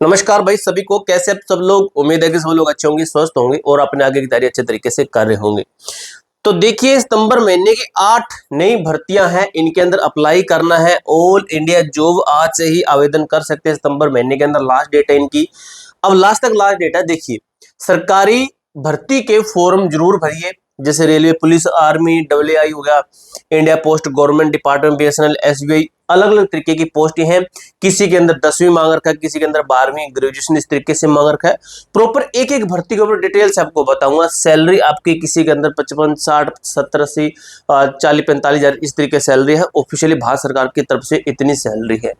नमस्कार भाई सभी को, कैसे आप सब लोग। उम्मीद है कि सब लोग अच्छे होंगे, स्वस्थ होंगे और अपने आगे की तैयारी अच्छे तरीके से कर रहे होंगे। तो देखिए, सितंबर महीने की 8 नई भर्तियां हैं, इनके अंदर अप्लाई करना है। ऑल इंडिया जॉब आज से ही आवेदन कर सकते हैं। सितंबर महीने के अंदर लास्ट डेट है इनकी। अब लास्ट तक लास्ट डेट है। देखिए, सरकारी भर्ती के फॉर्म जरूर भरिए, जैसे रेलवे, पुलिस, आर्मी, डब्ल्यूआई हो गया, India post, government department, BSNL, SBI, अलग अलग तरीके की पोस्ट हैं। किसी के अंदर 10वीं मांग रखा है, किसी के अंदर 12वीं, ग्रेजुएशन, इस तरीके से मांग रखा है। प्रॉपर एक एक भर्ती के ऊपर डिटेल से आपको बताऊंगा। सैलरी आपकी किसी के अंदर 55, 60, 70, 80, 40, 45 हजार इस तरीके सैलरी है। ऑफिशियली भारत सरकार की तरफ से इतनी सैलरी है।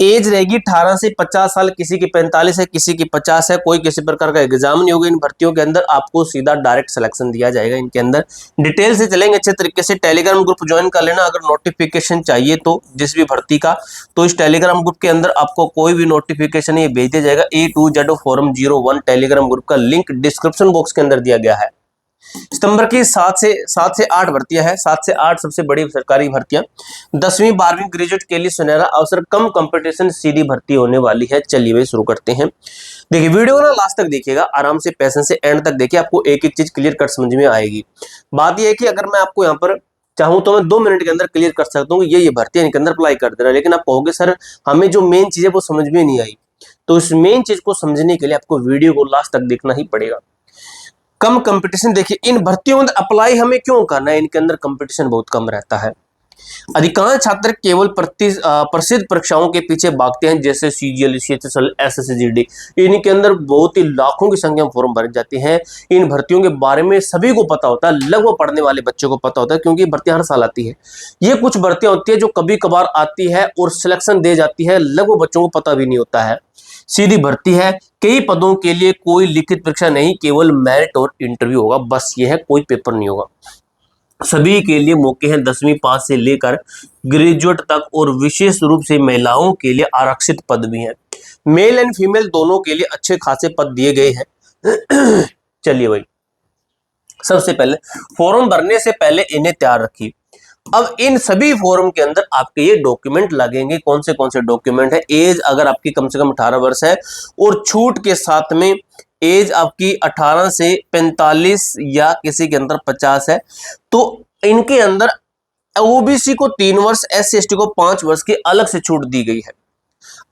एज रहेगी 18 से 50 साल, किसी की 45 है, किसी की 50 है। कोई किसी प्रकार का एग्जाम नहीं होगा इन भर्तियों के अंदर, आपको सीधा डायरेक्ट सिलेक्शन दिया जाएगा। इनके अंदर डिटेल से चलेंगे अच्छे तरीके से। टेलीग्राम ग्रुप ज्वाइन कर लेना अगर नोटिफिकेशन चाहिए तो, जिस भी भर्ती का। तो इस टेलीग्राम ग्रुप के अंदर आपको कोई भी नोटिफिकेशन ये भेज दिया जाएगा। A2Z फोरम 01 टेलीग्राम ग्रुप का लिंक डिस्क्रिप्शन बॉक्स के अंदर दिया गया है। सितंबर की 7 से 8 भर्तियां हैं। 7 से 8 सबसे बड़ी सरकारी भर्तियां। 10वीं 12वीं ग्रेजुएट के लिए सुनहरा अवसर, कम कंपटीशन, सीधी भर्ती होने वाली है। चलिए भाई शुरू करते हैं। देखिए, वीडियो ना लास्ट तक देखिएगा, आराम से पैसेंस से एंड तक देखिए, आपको एक एक चीज क्लियर कट समझ में आएगी। बात यह है कि अगर मैं आपको यहाँ पर चाहूं तो मैं 2 मिनट के अंदर क्लियर कर सकता हूँ ये भर्तियां इनके अंदर अप्लाई कर देना, लेकिन आप कहोगे सर हमें जो मेन चीज है वो समझ में नहीं आई। तो इस मेन चीज को समझने के लिए आपको वीडियो को लास्ट तक देखना ही पड़ेगा। कम कंपटीशन, देखिए इन भर्तियों में अप्लाई हमें क्यों करना है, इनके अंदर कंपटीशन बहुत कम रहता है। अधिकांश छात्र केवल प्रसिद्ध परीक्षाओं के पीछे भागते हैं, जैसे सीजीएल, सीएचएसएल, एसएससीजीडी। इनके अंदर बहुत ही लाखों की संख्या में फॉर्म भरे जाते हैं। इन भर्तियों के बारे में सभी को पता होता है, लगभग पढ़ने वाले बच्चों को पता होता है, क्योंकि भर्तियां हर साल आती है। ये कुछ भर्तियां होती है जो कभी कभार आती है और सिलेक्शन दे जाती है, लगभग बच्चों को पता भी नहीं होता है। सीधी भर्ती है, कई पदों के लिए कोई लिखित परीक्षा नहीं, केवल मेरिट और इंटरव्यू होगा, बस ये है, कोई पेपर नहीं होगा। सभी के लिए मौके हैं, 10वीं पास से लेकर ग्रेजुएट तक, और विशेष रूप से महिलाओं के लिए आरक्षित पद भी हैं। मेल एंड फीमेल दोनों के लिए अच्छे खासे पद दिए गए हैं। चलिए भाई, सबसे पहले फॉर्म भरने से पहले इन्हें तैयार रखिए। अब इन सभी फॉर्म के अंदर आपके ये डॉक्यूमेंट लगेंगे। कौन से डॉक्यूमेंट है? एज अगर आपकी कम से कम 18 वर्ष है, और छूट के साथ में एज आपकी 18 से 45 या किसी के अंदर 50 है, तो इनके अंदर ओबीसी को 3 वर्ष, SC ST को 5 वर्ष की अलग से छूट दी गई है।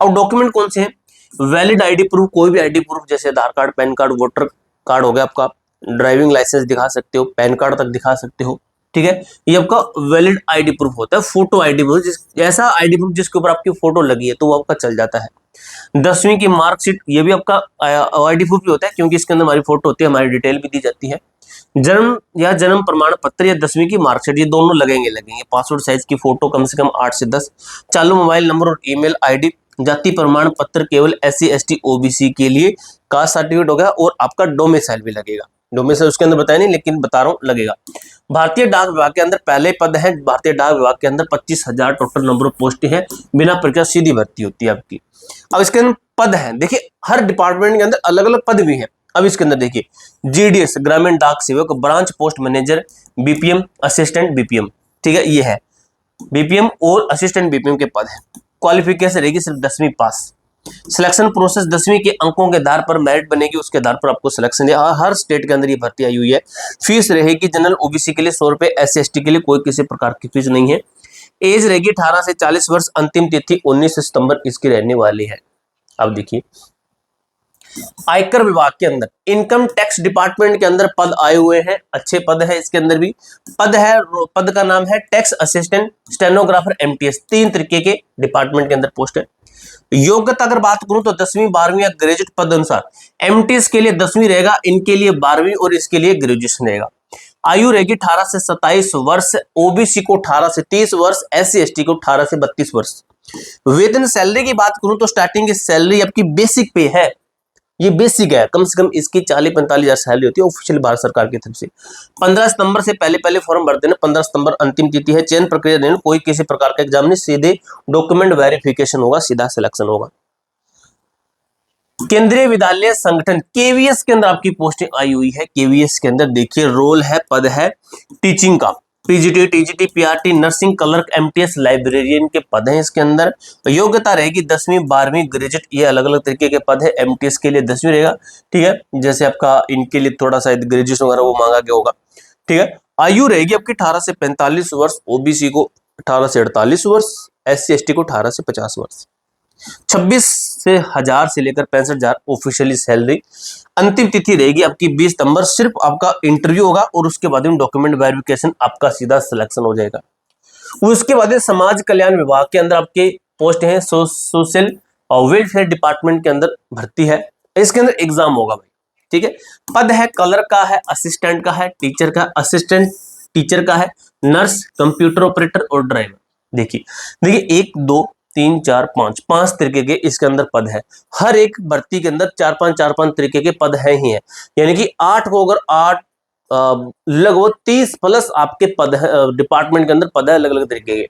अब डॉक्यूमेंट कौन से हैं? वैलिड आईडी प्रूफ, कोई भी आईडी प्रूफ, जैसे Aadhaar card, PAN card, voter card हो गया आपका, ड्राइविंग लाइसेंस दिखा सकते हो, पैन कार्ड तक दिखा सकते हो, ठीक है। ये आपका वैलिड आईडी प्रूफ होता है। फोटो आईडी प्रूफ, ऐसा आईडी प्रूफ जिसके ऊपर आपकी फोटो लगी है, तो वो आपका चल जाता है। 10वीं की मार्कशीट, ये भी आपका आईडी प्रूफ भी होता है, क्योंकि इसके अंदर हमारी फोटो होती है, हमारी डिटेल भी दी जाती है। जन्म या जन्म प्रमाण पत्र या 10वीं की मार्कशीट, ये दोनों लगेंगे। पासपोर्ट साइज की फोटो कम से कम 8 से 10। चालू मोबाइल नंबर और ईमेल आईडी। जाति प्रमाण पत्र केवल SC ST OBC के लिए। कास्ट सर्टिफिकेट हो गया, और आपका डोमिसाइल भी लगेगा। डोमिसाइल उसके अंदर बताया नहीं, लेकिन बता रहा हूं लगेगा। भारतीय डाक विभाग के अंदर पहले पद है। भारतीय डाक विभाग के अंदर 25,000 टोटल नंबर ऑफ पोस्ट है। बिना परीक्षा सीधी भर्ती होती है आपकी। अब इसके अंदर पद है, देखिए हर डिपार्टमेंट के अंदर अलग अलग पद भी है। अब इसके अंदर देखिए, GDS ग्रामीण डाक सेवक, branch post manager, BPM, assistant BPM, ठीक है, ये है BPM और असिस्टेंट BPM के पद है। क्वालिफिकेशन रहेगी सिर्फ 10वीं पास। सिलेक्शन प्रोसेस 10वीं के अंकों के आधार पर मेरिट बनेगी, उसके आधार पर आपको सिलेक्शन दिया। हर स्टेट के अंदर ये भर्ती आई हुई है। फीस रहेगी जनरल OBC के लिए 100 रुपए, SC ST के लिए कोई किसी प्रकार की फीस नहीं है। एज रहेगी 18 से 40 वर्ष। अंतिम तिथि 19 सितंबर इसकी रहने वाली है। अब देखिए, आयकर विभाग के अंदर इनकम टैक्स डिपार्टमेंट के अंदर पद आए हुए हैं, अच्छे पद है। इसके अंदर भी पद है, पद का नाम है टैक्स असिस्टेंट, स्टेनोग्राफर, MTS। 3 तरीके के डिपार्टमेंट के अंदर पोस्ट है। योग्यता अगर बात करूं तो 10वीं 12वीं या ग्रेजुएट पद अनुसार। MTS के लिए 10वीं रहेगा, इनके लिए 12वीं और इसके लिए ग्रेजुएशन रहेगा। आयु रहेगी 18 से 27 वर्ष, OBC को 18 से 30 वर्ष, SC ST को 18 से 32 वर्ष। वेतन सैलरी की बात करूं तो स्टार्टिंग की सैलरी आपकी बेसिक पे है, ये बेसिक है, कम से कम इसकी 40-45 हजार सैलरी होती है ऑफिशियल भारत सरकार की तरफ से। 15 सितंबर से पहले फॉर्म भर देना। 15 सितंबर अंतिम तिथि है। चयन प्रक्रिया नहीं, कोई किसी प्रकार का एग्जाम नहीं, सीधे डॉक्यूमेंट वेरिफिकेशन होगा, सीधा सिलेक्शन होगा। केंद्रीय विद्यालय संगठन KVS के अंदर आपकी पोस्टिंग आई हुई है। KVS के अंदर देखिए, रोल है, पद है टीचिंग का। PGT, TGT, PRT, nursing, clerk, MTS, librarian के पद हैं इसके अंदर। तो योग्यता रहेगी 10वीं 12वीं ग्रेजुएट, ये अलग अलग तरीके के पद है। एमटीएस के लिए 10वीं रहेगा, ठीक है, जैसे आपका इनके लिए थोड़ा सा ग्रेजुएशन वगैरह वो मांगा गया होगा, ठीक है। आयु रहेगी आपकी 18 से 45 वर्ष, ओबीसी को 18 से 48 वर्ष, SC ST को 18 से 50 वर्ष। 26,000 से लेकर 65,000 ऑफिशियली सैलरी। अंतिम तिथि रहेगी आपकी 20 सितंबर, सिर्फ आपका इंटरव्यू होगा और उसके बाद में डॉक्यूमेंट वेरिफिकेशन, आपका सीधा सिलेक्शन हो जाएगा। उसके बाद समाज कल्याण विभाग के अंदर आपके पोस्ट है, सोशल और वेलफेयर डिपार्टमेंट के अंदर भर्ती है। इसके अंदर एग्जाम होगा भाई, ठीक है। पद है क्लर्क का है, असिस्टेंट का है, टीचर का, असिस्टेंट टीचर का है, नर्स, कंप्यूटर ऑपरेटर और ड्राइवर। देखिए 1 2 3 4 5 तरीके के इसके अंदर पद है। हर एक भर्ती के अंदर 4-5 तरीके के पद है ही है, यानी कि 8 को अगर 8 लगभग 30 प्लस आपके पद है, डिपार्टमेंट के अंदर पद है अलग अलग तरीके के।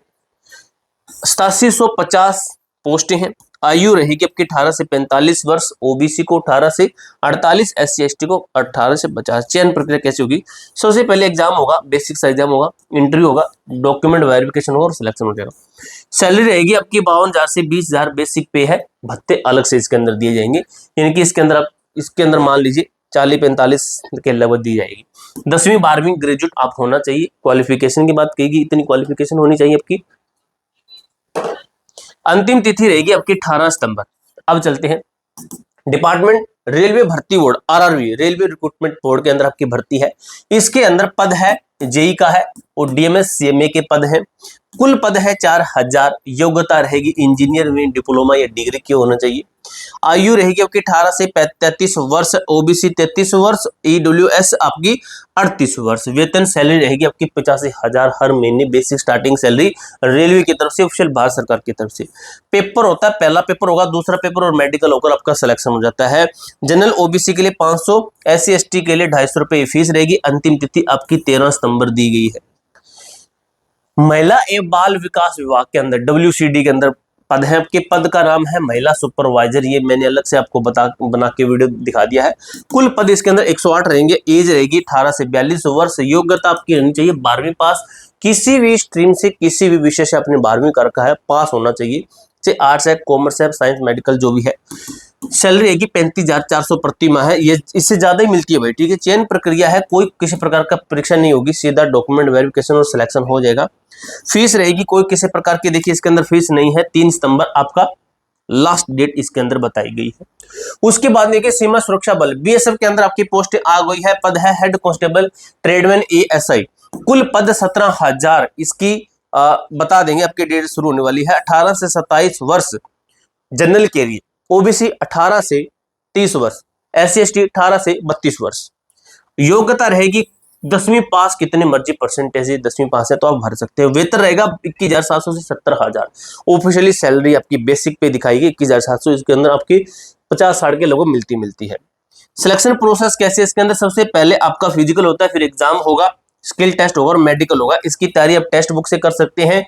8750 पोस्टें हैं। आयु रहेगी आपकी 18 से 45 वर्ष, ओबीसी को 18 से 48, SC ST को 18 से 50। चयन प्रक्रिया कैसी होगी? सबसे पहले एग्जाम होगा, बेसिक सा एग्जाम होगा, इंटरव्यू होगा, डॉक्यूमेंट वेरिफिकेशन होगा और सिलेक्शन हो जाएगा। सैलरी रहेगी आपकी 52,000 से 20,000 बेसिक पे है, भत्ते अलग से इसके अंदर दिए जाएंगे, यानी कि इसके अंदर मान लीजिए 40-45 के लगभग दी जाएगी। 10वीं 12वीं ग्रेजुएट आप होना चाहिए। क्वालिफिकेशन की बात कहेगी, इतनी क्वालिफिकेशन होनी चाहिए आपकी। अंतिम तिथि रहेगी आपकी 18 सितंबर। अब चलते हैं डिपार्टमेंट रेलवे भर्ती board, RRB railway recruitment board के अंदर आपकी भर्ती है। इसके अंदर पद है जेई का है और DMS CMA के पद हैं। कुल पद है 4000। योग्यता रहेगी इंजीनियर में डिप्लोमा या डिग्री की होना चाहिए। आयु रहेगी आपकी 18 से 33 वर्ष, ओबीसी 33 वर्ष, EWS आपकी 38 वर्ष। वेतन सैलरी रहेगी आपकी 85,000 हर महीने, बेसिक स्टार्टिंग सैलरी रेलवे की तरफ से, ऑफिशियल भारत सरकार की तरफ से। पेपर होता है, पहला पेपर होगा, दूसरा पेपर और मेडिकल होकर आपका सिलेक्शन हो जाता है। जनरल ओबीसी के लिए 500, SC ST के लिए 250 रुपए फीस रहेगी। अंतिम तिथि आपकी 13 सितंबर दी गई है। महिला एवं बाल विकास विभाग के अंदर WCD के अंदर पद है आपके। पद का नाम है महिला सुपरवाइजर, ये मैंने अलग से आपको बना के वीडियो दिखा दिया है। कुल पद इसके अंदर 108 रहेंगे। एज रहेगी 18 से 42 वर्ष। योग्यता आपकी रहनी चाहिए 12वीं पास, किसी भी स्ट्रीम से किसी भी विषय से आपने 12वीं कर रखा है, पास होना चाहिए, चाहे आर्ट्स है, कॉमर्स है, साइंस, मेडिकल जो भी है। सैलरी रहेगी 35,400 प्रति माह है, ये इससे ज्यादा ही मिलती है भाई, ठीक है। चयन प्रक्रिया है, कोई किसी प्रकार का परीक्षा नहीं होगी, सीधा डॉक्यूमेंट वेरिफिकेशन और सिलेक्शन हो जाएगा। फीस रहेगी कोई किसी प्रकार की, देखिए इसके अंदर फीस नहीं है। 3 सितंबर आपका लास्ट डेट इसके अंदर बताई गई है। उसके बाद देखिए सीमा सुरक्षा बल BSF के अंदर आपकी पोस्ट आ गई है। पद है हेड कांस्टेबल ट्रेडमैन ASI। कुल पद 17,000 इसकी बता देंगे, आपकी डेट शुरू होने वाली है 18 से 27 वर्ष जनरल के लिए, ओबीसी 18 से 30 वर्ष, SC ST 18 से 32 वर्ष। योग्यता रहेगी 10वीं पास, कितने मर्जी परसेंटेज 10वीं पास है तो आप भर सकते हो। वेतन रहेगा 21,700 से 70,000। ऑफिशियली सैलरी आपकी बेसिक पे दिखाएगी 21,700, इसके अंदर आपकी 50-60 के लोगों मिलती है। सिलेक्शन प्रोसेस कैसे? इसके अंदर सबसे पहले आपका फिजिकल होता है, फिर एग्जाम होगा, स्किल टेस्ट होगा और मेडिकल होगा। इसकी तैयारी आप टेक्स्ट बुक से कर सकते हैं।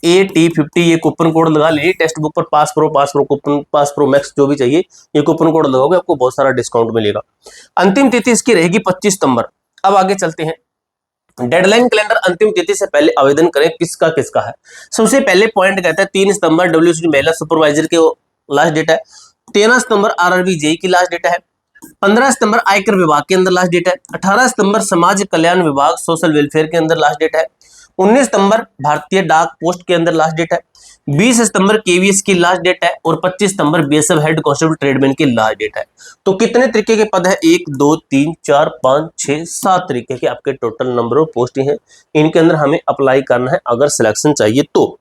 AT50 ये कूपन कोड लगा लीजिए। टेक्स्ट बुक पर pass pro coupon, pass pro max जो भी चाहिए, ये कूपन कोड लगाओगे आपको बहुत सारा डिस्काउंट मिलेगा। अंतिम तिथि इसकी रहेगी 25 सितंबर। अब आगे चलते हैं। डेडलाइन कैलेंडर, अंतिम तिथि से पहले आवेदन करें, किसका है। सबसे पहले पॉइंट कहता है 3 सितंबर WCD महिला सुपरवाइजर के लास्ट डेट है। 13 सितंबर RRB जेई की लास्ट डेट है। 15 सितंबर आयकर विभाग के अंदर लास्ट डेट है। 18 सितंबर समाज कल्याण विभाग सोशल वेलफेयर के अंदर लास्ट डेट है। 19 सितंबर भारतीय डाक पोस्ट के अंदर लास्ट डेट है। 20 सितंबर KVS की लास्ट डेट है और 25 सितंबर BSF हेड कांस्टेबल ट्रेडमैन की लास्ट डेट है। तो कितने तरीके के पद है? 1 2 3 4 5 6 7 तरीके के आपके टोटल नंबर ऑफ पोस्ट हैं। इनके अंदर हमें अप्लाई करना है अगर सिलेक्शन चाहिए तो।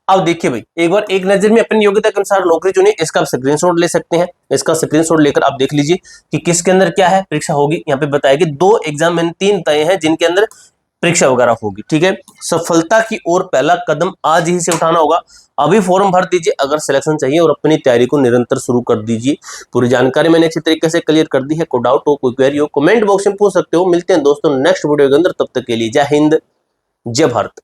अब देखिए भाई, एक बार एक नजर में अपनी योग्यता के अनुसार नौकरी चुनिए। इसका आप स्क्रीनशॉट ले सकते हैं। इसका स्क्रीनशॉट लेकर आप देख लीजिए कि किसके अंदर क्या है परीक्षा होगी। यहाँ पे बताएगी 2 एग्जाम मैंने 3 तय हैं जिनके अंदर परीक्षा वगैरह होगी, ठीक है। सफलता की ओर पहला कदम आज ही से उठाना होगा। अभी फॉर्म भर दीजिए अगर सिलेक्शन चाहिए और अपनी तैयारी को निरंतर शुरू कर दीजिए। पूरी जानकारी मैंने अच्छी तरीके से क्लियर कर दी है। कोई डाउट हो, कोई क्वेरी हो, कमेंट बॉक्स में पूछ सकते हो। मिलते हैं दोस्तों नेक्स्ट वीडियो के अंदर, तब तक के लिए जय हिंद, जय भारत।